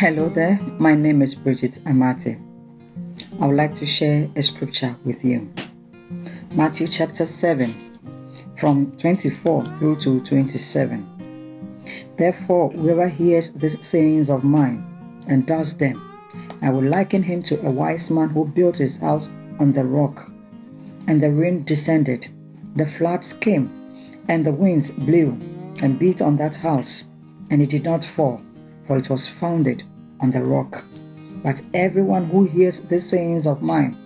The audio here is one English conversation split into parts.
Hello there, my name is Bridget Amate. I would like to share a scripture with you. Matthew chapter 7 from 24 through to 27. Therefore, whoever hears these sayings of mine and does them, I will liken him to a wise man who built his house on the rock. And the rain descended, the floods came, and the winds blew and beat on that house, and it did not fall, for it was founded on the rock. But everyone who hears these sayings of mine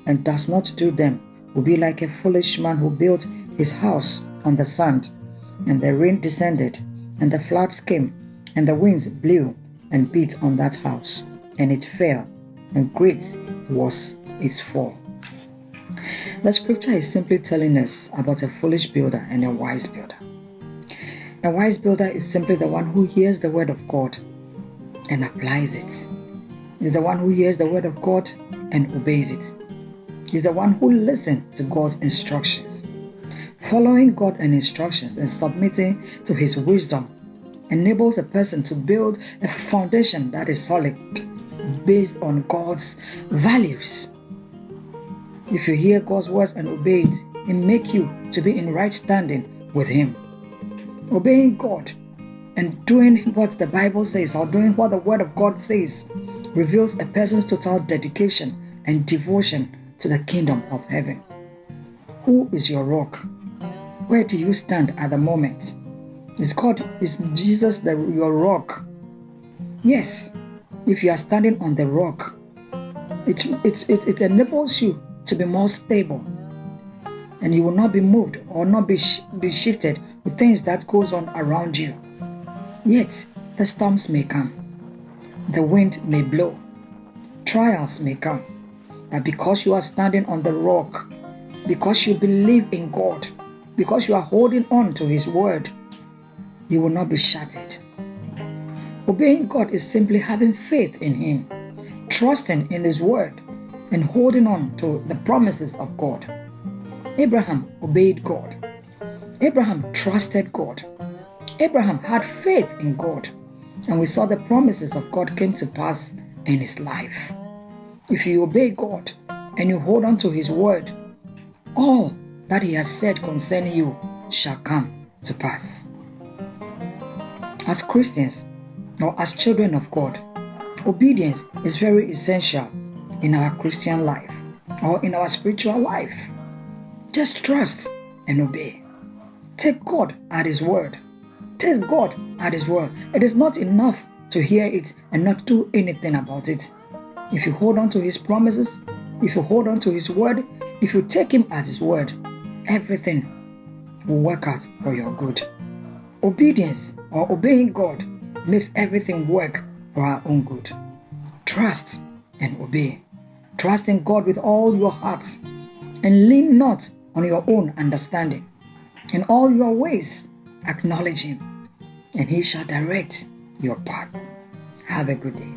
and does not do them will be like a foolish man who built his house on the sand. And the rain descended, and the floods came, and the winds blew and beat on that house, and it fell, and great was its fall. The scripture is simply telling us about a foolish builder and a wise builder. A wise builder is simply the one who hears the word of God and applies it. Is the one who hears the word of God and obeys it. Is the one who listens to God's instructions. Following God's instructions and submitting to his wisdom enables a person to build a foundation that is solid based on God's values. If you hear God's words and obey it, it makes you to be in right standing with him. Obeying God and doing what the Bible says or doing what the word of God says reveals a person's total dedication and devotion to the kingdom of heaven. Who is your rock? Where do you stand at the moment? Is Jesus your rock? Yes, if you are standing on the rock, it enables you to be more stable, and you will not be moved or not be shifted with things that goes on around you. Yet the storms may come, the wind may blow, trials may come, but because you are standing on the rock, because you believe in God, because you are holding on to his word, you will not be shattered. Obeying God is simply having faith in him, trusting in his word, and holding on to the promises of God. Abraham obeyed God. Abraham trusted God. Abraham had faith in God, and we saw the promises of God came to pass in his life. If you obey God and you hold on to his word, all that he has said concerning you shall come to pass. As Christians or as children of God, obedience is very essential in our Christian life or in our spiritual life. Just trust and obey. Take God at his word. Take God at his word. It is not enough to hear it and not do anything about it. If you hold on to his promises, if you hold on to his word, if you take him at his word, everything will work out for your good. Obedience or obeying God makes everything work for our own good. Trust and obey. Trust in God with all your heart and lean not on your own understanding. In all your ways, acknowledge him, and he shall direct your path. Have a good day.